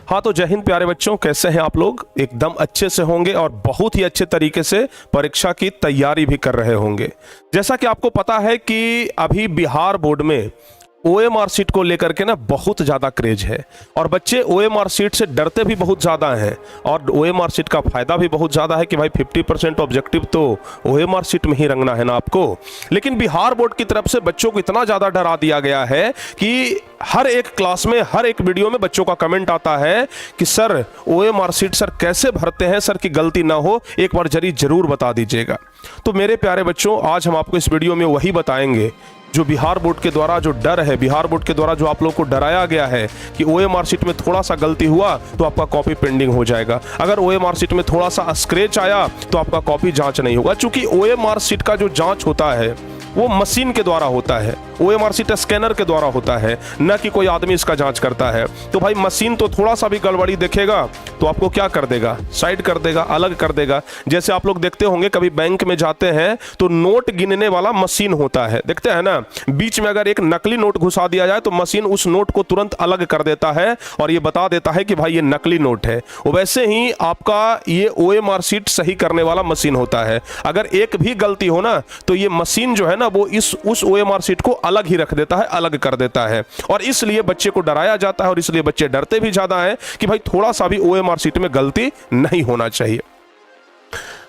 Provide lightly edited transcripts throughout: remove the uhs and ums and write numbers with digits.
हाँ तो जय हिंद प्यारे बच्चों, कैसे हैं आप लोग? एकदम अच्छे से होंगे और बहुत ही अच्छे तरीके से परीक्षा की तैयारी भी कर रहे होंगे। जैसा कि आपको पता है कि अभी बिहार बोर्ड में OMR सीट को लेकर के ना बहुत ज़्यादा क्रेज है और बच्चे OMR सीट से डरते भी बहुत ज़्यादा हैं और OMR सीट का फ़ायदा भी बहुत ज़्यादा है कि भाई 50% ऑब्जेक्टिव तो OMR सीट में ही रंगना है ना आपको। लेकिन बिहार बोर्ड की तरफ से बच्चों को इतना ज़्यादा डरा दिया गया है कि हर एक क्लास में, हर एक वीडियो में बच्चों का कमेंट आता है कि सर OMR सीट सर कैसे भरते हैं, सर की गलती ना हो, एक बार जरूर बता दीजिएगा। तो मेरे प्यारे बच्चों, आज हम आपको इस वीडियो में वही बताएंगे जो बिहार बोर्ड के द्वारा जो डर है, बिहार बोर्ड के द्वारा जो आप लोग को डराया गया है कि OMR सीट में थोड़ा सा गलती हुआ तो आपका कॉपी पेंडिंग हो जाएगा, अगर OMR सीट में थोड़ा सा स्क्रैच आया तो आपका कॉपी जांच नहीं होगा। चूंकि OMR सीट का जो जांच होता है वो मशीन के द्वारा होता है, OMR सीट स्कैनर के द्वारा होता है, न कि कोई आदमी इसका जांच करता है। तो भाई मशीन तो थोड़ा सा भी गड़बड़ी देखेगा तो आपको क्या कर देगा, साइड कर देगा, अलग कर देगा। जैसे आप लोग देखते होंगे कभी बैंक में जाते हैं तो नोट गिनने वाला मशीन होता है, देखते हैं ना, बीच में अगर एक नकली नोट घुसा दिया जाए तो मशीन उस नोट को तुरंत अलग कर देता है और ये बता देता है कि भाई ये नकली नोट है। वैसे ही आपका ये OMR सीट सही करने वाला मशीन होता है। अगर एक भी गलती हो ना तो ये मशीन जो है ना वो उस OMR सीट को अलग ही रख देता है, अलग कर देता है। और इसलिए बच्चे को डराया जाता है और इसलिए बच्चे डरते भी ज्यादा हैं कि भाई थोड़ा सा भी OMR सीट में गलती नहीं होना चाहिए।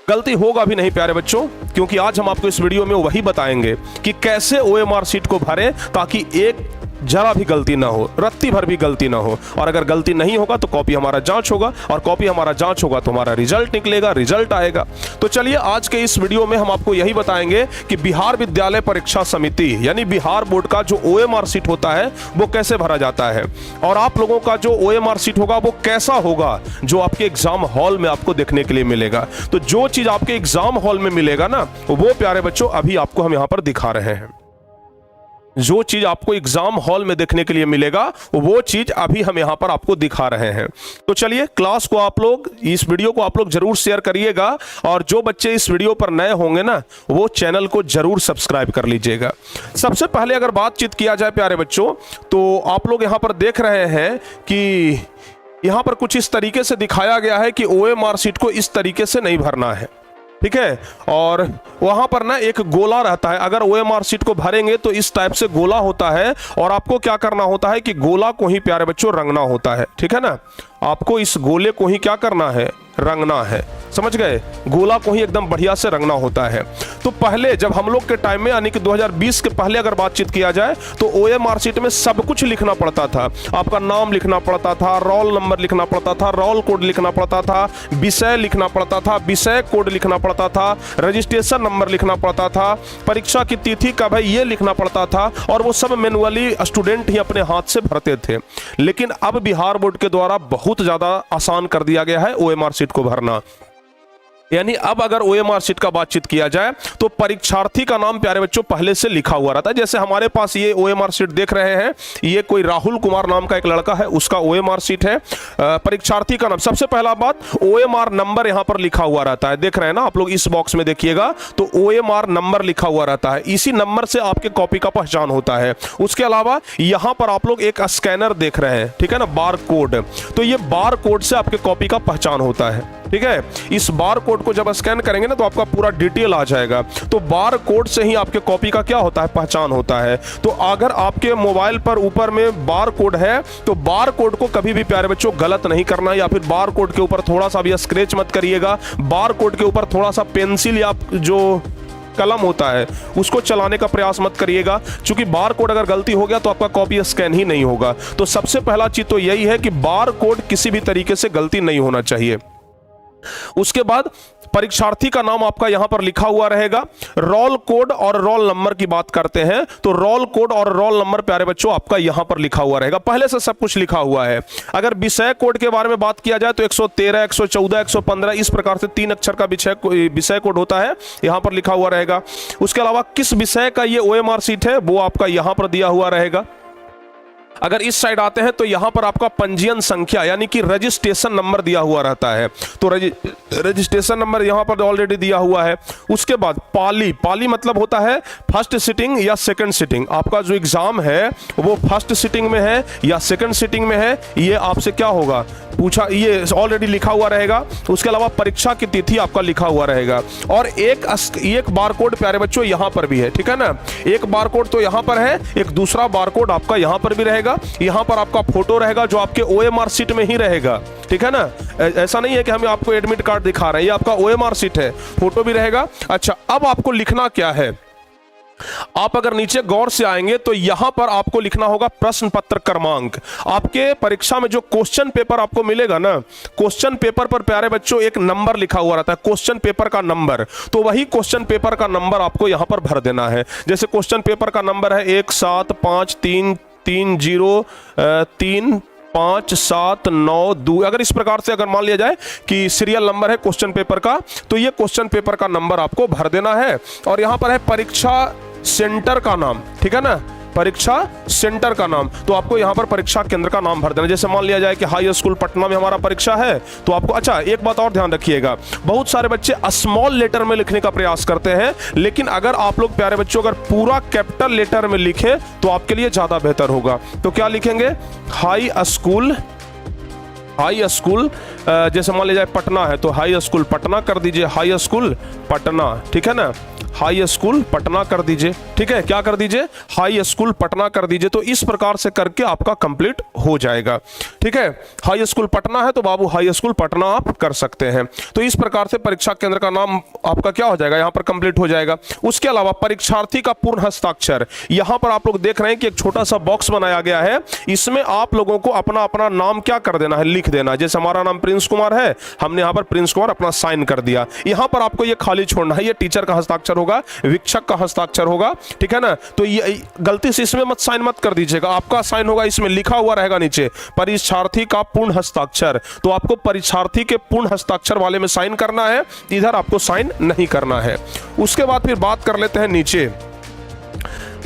गलती होगा भी नहीं प्यारे बच्चों, क्योंकि आज हम आपको इस वीडियो में वही बताएंगे कि कैसे OMR सीट को भरें ताकि एक जरा भी गलती ना हो, रत्ती भर भी गलती ना हो। और अगर गलती नहीं होगा तो कॉपी हमारा जांच होगा और कॉपी हमारा जांच होगा तो हमारा रिजल्ट निकलेगा, रिजल्ट आएगा। तो चलिए आज के इस वीडियो में हम आपको यही बताएंगे कि बिहार विद्यालय परीक्षा समिति यानी बिहार बोर्ड का जो OMR सीट होता है वो कैसे भरा जाता है और आप लोगों का जो OMR सीट होगा वो कैसा होगा जो आपके एग्जाम हॉल में आपको देखने के लिए मिलेगा। तो जो चीज आपके एग्जाम हॉल में मिलेगा ना वो प्यारे बच्चों अभी आपको हम यहां पर दिखा रहे हैं। जो चीज आपको एग्जाम हॉल में देखने के लिए मिलेगा वो चीज अभी हम यहां पर आपको दिखा रहे हैं। तो चलिए क्लास को आप लोग, इस वीडियो को आप लोग जरूर शेयर करिएगा और जो बच्चे इस वीडियो पर नए होंगे ना वो चैनल को जरूर सब्सक्राइब कर लीजिएगा। सबसे पहले अगर बातचीत किया जाए प्यारे बच्चों तो आप लोग यहां पर देख रहे हैं कि यहां पर कुछ इस तरीके से दिखाया गया है कि OMR सीट को इस तरीके से नहीं भरना है, ठीक है। और वहां पर ना एक गोला रहता है, अगर OMR सीट को भरेंगे तो इस टाइप से गोला होता है और आपको क्या करना होता है कि गोला को ही प्यारे बच्चों रंगना होता है, ठीक है ना। आपको इस गोले को ही क्या करना है, रंगना है, समझ गए। गोला को ही एकदम बढ़िया से रंगना होता है। तो पहले जब हम लोग के टाइम में यानी कि 2020 के पहले अगर बातचीत किया जाए तो OMR सीट में सब कुछ लिखना पड़ता था। आपका नाम लिखना पड़ता था, रोल नंबर लिखना पड़ता था, रोल कोड लिखना पड़ता था, विषय लिखना पड़ता था, विषय कोड लिखना पड़ता था, रजिस्ट्रेशन नंबर लिखना पड़ता था, परीक्षा की तिथि कब है ये लिखना पड़ता था और वो सब मैनुअली स्टूडेंट ही अपने हाथ से भरते थे। लेकिन अब बिहार बोर्ड के द्वारा बहुत ज्यादा आसान कर दिया गया है OMR सीट को भरना। यानी अब अगर OMR सीट का बातचीत किया जाए तो परीक्षार्थी का नाम प्यारे बच्चों पहले से लिखा हुआ रहता है। जैसे हमारे पास ये OMR सीट देख रहे हैं, ये कोई राहुल कुमार नाम का एक लड़का है, उसका OMR सीट है। परीक्षार्थी का नाम, सबसे पहला बात OMR नंबर यहां पर लिखा हुआ रहता है, देख रहे हैं ना आप लोग, इस बॉक्स में देखिएगा तो OMR नंबर लिखा हुआ रहता है। इसी नंबर से आपके कॉपी का पहचान होता है। उसके अलावा यहां पर आप लोग एक स्कैनर देख रहे हैं, ठीक है ना, बार कोड। तो ये बार कोड से आपके कॉपी का पहचान होता है, ठीक है। इस बार कोड को जब स्कैन करेंगे ना तो आपका पूरा डिटेल आ जाएगा। तो बार कोड से ही आपके कॉपी का क्या होता है, पहचान होता है। तो अगर आपके मोबाइल पर ऊपर में बार कोड है तो बार कोड को कभी भी प्यारे बच्चों गलत नहीं करना, या फिर बार कोड के ऊपर थोड़ा सा भी स्क्रैच मत करिएगा। बार कोड के ऊपर थोड़ा सा पेंसिल या जो कलम होता है उसको चलाने का प्रयास मत करिएगा, क्योंकि बार कोड अगर गलती हो गया तो आपका कॉपी स्कैन ही नहीं होगा। तो सबसे पहला चीज तो यही है कि बार कोड किसी भी तरीके से गलती नहीं होना चाहिए। उसके बाद परीक्षार्थी का नाम आपका यहां पर लिखा हुआ रहेगा। रोल कोड और रोल नंबर की बात करते हैं तो रोल कोड और रोल नंबर प्यारे बच्चों आपका यहां पर लिखा हुआ रहेगा, पहले से सब कुछ लिखा हुआ है। अगर विषय कोड के बारे में बात किया जाए तो 113, 114, 115 इस प्रकार से 3 अक्षर का विषय कोड होता है, यहां पर लिखा हुआ रहेगा। उसके अलावा किस विषय का ये OMR सीट है वो आपका यहां पर दिया हुआ रहेगा। अगर इस साइड आते हैं तो यहां पर आपका पंजीयन संख्या यानी कि रजिस्ट्रेशन नंबर दिया हुआ रहता है, तो रजिस्ट्रेशन नंबर यहां पर ऑलरेडी दिया हुआ है। उसके बाद पाली मतलब होता है फर्स्ट सिटिंग या सेकंड सिटिंग। आपका जो एग्जाम है वो फर्स्ट सिटिंग में है या सेकंड सिटिंग में है, ये आपसे क्या होगा, पूछा, ये ऑलरेडी लिखा हुआ रहेगा। उसके अलावा परीक्षा की तिथि आपका लिखा हुआ रहेगा। और एक बारकोड प्यारे बच्चों यहाँ पर भी है, ठीक है ना। एक बारकोड तो यहाँ पर है, एक दूसरा बारकोड आपका यहाँ पर भी रहेगा। यहाँ पर आपका फोटो रहेगा जो आपके OMR शीट में ही रहेगा, ठीक है ना। ऐसा नहीं है कि हम आपको एडमिट कार्ड दिखा रहे हैं, ये आपका OMR शीट है, फोटो भी रहेगा। अच्छा, अब आपको लिखना क्या है, आप अगर नीचे गौर से आएंगे तो यहां पर आपको लिखना होगा प्रश्न पत्र क्रमांक। आपके परीक्षा में जो क्वेश्चन पेपर आपको मिलेगा ना, क्वेश्चन पेपर पर प्यारे बच्चों एक नंबर लिखा हुआ रहता है, क्वेश्चन पेपर का नंबर। तो वही क्वेश्चन पेपर का नंबर आपको यहां पर भर देना है। जैसे क्वेश्चन पेपर का नंबर है 17533035792। अगर इस प्रकार से अगर मान लिया जाए कि सीरियल नंबर है क्वेश्चन पेपर का, तो ये क्वेश्चन पेपर का नंबर आपको भर देना है। और यहां पर है परीक्षा सेंटर का नाम, ठीक है ना, परीक्षा सेंटर का नाम। तो आपको यहां पर परीक्षा केंद्र का नाम भर देना। जैसे मान लिया जाए कि हाई स्कूल पटना में हमारा परीक्षा है, तो आपको, अच्छा एक बात और ध्यान रखिएगा, बहुत सारे बच्चे स्मॉल लेटर में लिखने का प्रयास करते हैं, लेकिन अगर आप लोग प्यारे बच्चों अगर पूरा कैपिटल लेटर में लिखें तो आपके लिए ज्यादा बेहतर होगा। तो क्या लिखेंगे, हाई स्कूल, जैसे मान लिया जाए पटना है तो हाई स्कूल पटना कर दीजिए, हाई स्कूल पटना, ठीक है ना, हाई स्कूल पटना कर दीजिए, ठीक है, क्या कर दीजिए, हाई स्कूल पटना कर दीजिए। तो इस प्रकार से करके आपका कंप्लीट हो जाएगा, ठीक है। हाई स्कूल पटना है तो बाबू हाई स्कूल पटना आप कर सकते हैं। तो इस प्रकार से परीक्षा केंद्र का नाम आपका क्या हो जाएगा, यहां पर कंप्लीट हो जाएगा। उसके अलावा परीक्षार्थी का पूर्ण हस्ताक्षर, यहां पर आप लोग देख रहे हैं कि एक छोटा सा बॉक्स बनाया गया है, इसमें आप लोगों को अपना अपना नाम क्या कर देना है, लिख देना। जैसे हमारा नाम प्रिंस कुमार है, हमने यहां पर प्रिंस कुमार अपना साइन कर दिया। यहां पर आपको ये खाली छोड़ना है, ये टीचर का हस्ताक्षर होगा, विक्षक का हस्ताक्षर होगा, ठीक है ना। तो ये गलती से इसमें मत साइन मत कर दीजिएगा, आपका साइन होगा, इसमें लिखा हुआ रहेगा नीचे परीक्षार्थी का पूर्ण हस्ताक्षर। तो आपको परीक्षार्थी के पूर्ण हस्ताक्षर वाले में साइन करना है, इधर आपको साइन नहीं करना है। उसके बाद फिर बात कर लेते हैं नीचे।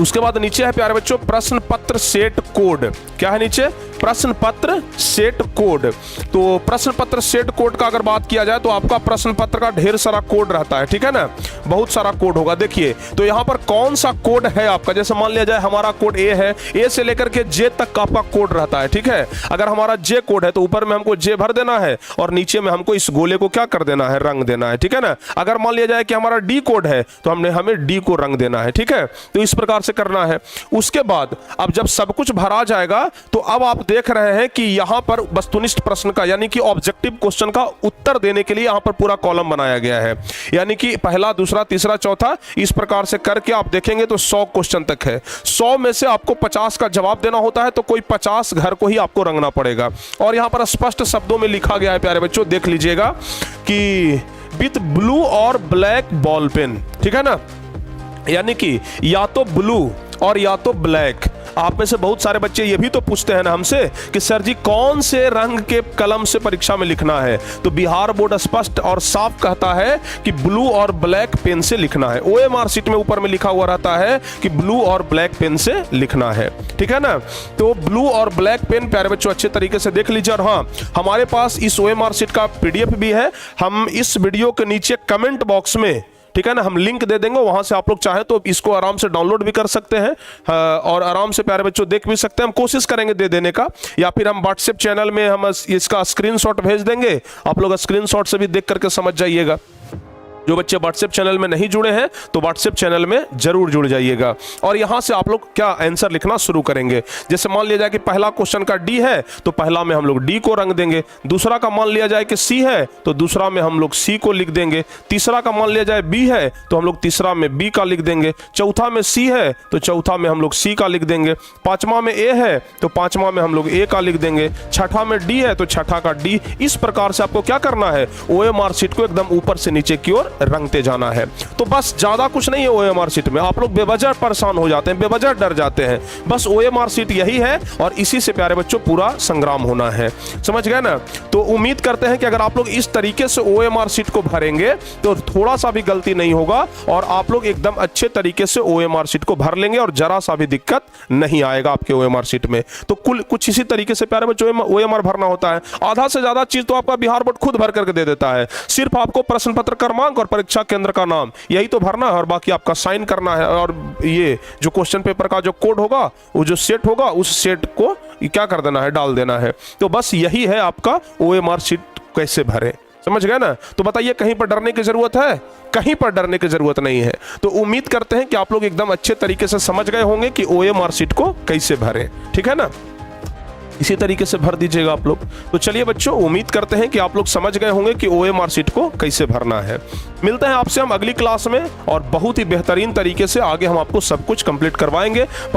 उसके बाद नीचे है प्यारे बच्चों प्रश्न पत्र सेट कोड। क्या है नीचे, प्रश्न पत्र सेट कोड। तो प्रश्न पत्र सेट कोड का अगर बात किया जाए तो आपका प्रश्न पत्र का ढेर सारा कोड रहता है, ठीक है ना, बहुत सारा कोड होगा। देखिए तो यहाँ पर कौन सा कोड है आपका, जैसे मान लिया जाए हमारा कोड ए है, ए से लेकर के जे तक का आपका कोड रहता है, ठीक है। अगर हमारा जे कोड है तो ऊपर में हमको जे भर देना है और नीचे में हमको इस गोले को क्या कर देना है, रंग देना है, ठीक है ना। अगर मान लिया जाए कि हमारा डी कोड है तो हमें डी को रंग देना है, ठीक है। तो इस प्रकार से करना है। उसके बाद अब जब सब कुछ भरा जाएगा तो अब आप देख रहे हैं कि यहां पर वस्तुनिष्ठ प्रश्न का यानी कि ऑब्जेक्टिव क्वेश्चन का उत्तर देने के लिए यहां पर पूरा कॉलम बनाया गया है, यानी कि पहला, दूसरा, तीसरा, चौथा, इस प्रकार से करके आप देखेंगे तो 100 क्वेश्चन तक है। 100 में से आपको 50 का जवाब देना होता है, तो कोई 50 घर को ही आपको रंगना पड़ेगा। और यहां पर स्पष्ट शब्दों में लिखा गया है प्यारे बच्चों, देख लीजिएगा कि विथ ब्लू और ब्लैक बॉल पेन, ठीक है ना, यानी कि या तो ब्लू और या तो ब्लैक। आप में से बहुत सारे बच्चे ये भी तो पूछते हैं ना हमसे कि सर जी कौन से रंग के कलम से परीक्षा में लिखना है। तो बिहार बोर्ड स्पष्ट और साफ कहता है कि ब्लू और ब्लैक पेन से लिखना है। OMR शीट में ऊपर में लिखा हुआ रहता है कि ब्लू और ब्लैक पेन से लिखना है, ठीक है ना। तो ब्लू और ब्लैक पेन प्यारे बच्चों अच्छे तरीके से देख लीजिए। और हाँ, हमारे पास इस OMR शीट का PDF भी है, हम इस वीडियो के नीचे कमेंट बॉक्स में, ठीक है ना, हम लिंक दे देंगे, वहां से आप लोग चाहे तो इसको आराम से डाउनलोड भी कर सकते हैं और आराम से प्यारे बच्चों देख भी सकते हैं। हम कोशिश करेंगे दे देने का, या फिर हम व्हाट्सएप चैनल में हम इसका स्क्रीनशॉट भेज देंगे, आप लोग स्क्रीनशॉट से भी देख करके समझ जाइएगा। जो बच्चे व्हाट्सएप चैनल में नहीं जुड़े हैं तो व्हाट्सएप चैनल में जरूर जुड़ जाइएगा। और यहां से आप लोग क्या आंसर लिखना शुरू करेंगे। जैसे मान लिया जाए कि पहला क्वेश्चन का डी है तो पहला में हम लोग डी को रंग देंगे, दूसरा का मान लिया जाए कि सी है तो दूसरा में हम लोग सी को लिख देंगे, तीसरा का मान लिया जाए बी है तो हम लोग तीसरा में बी का लिख देंगे, चौथा में सी है तो चौथा में हम लोग सी का लिख देंगे, पांचवा में ए है तो पांचवा में हम लोग ए का लिख देंगे, छठा में डी है तो छठा का डी। इस प्रकार से आपको क्या करना है, OMR शीट को एकदम ऊपर से नीचे की ओर रंगते जाना है। तो बस ज्यादा कुछ नहीं है OMR शीट में, आप लोग बेवजह परेशान हो जाते हैं, बेवजह डर जाते हैं। बस OMR शीट यही है और इसी से प्यारे बच्चों पूरा संग्राम होना है, समझ गए ना। तो उम्मीद करते हैं कि अगर आप लोग इस तरीके से OMR शीट को भरेंगे तो थोड़ा सा भी गलती नहीं होगा और आप लोग एकदम अच्छे तरीके से OMR शीट को भर लेंगे और जरा सा भी दिक्कत नहीं आएगा आपके OMR शीट में। तो कुल कुछ इसी तरीके से प्यारे बच्चों OMR भरना होता है। आधा से ज्यादा चीज तो आपका बिहार बोर्ड खुद भर करके दे देता है, सिर्फ आपको प्रश्न पत्र क्रमांक और परीक्षा केंद्र का नाम, यही तो भरना है और बाकी आपका साइन करना है। और ये जो क्वेश्चन पेपर का जो कोड होगा, वो जो सेट होगा, उस सेट को क्या कर देना है, डाल देना है। तो बस यही है आपका OMR शीट कैसे भरें, समझ गए ना। तो बताइए कहीं पर डरने की जरूरत है? कहीं पर डरने की जरूरत नहीं है। तो उम्मीद करते हैं कि आप लोग एकदम अच्छे तरीके से समझ गए होंगे कि OMR शीट को कैसे भरें, ठीक है ना। इसी तरीके से भर दीजिएगा आप लोग। तो चलिए बच्चों, उम्मीद करते हैं कि आप लोग समझ गए होंगे कि OMR शीट को कैसे भरना है। मिलते हैं आपसे हम अगली क्लास में और बहुत ही बेहतरीन तरीके से आगे हम आपको सब कुछ कंप्लीट करवाएंगे। पर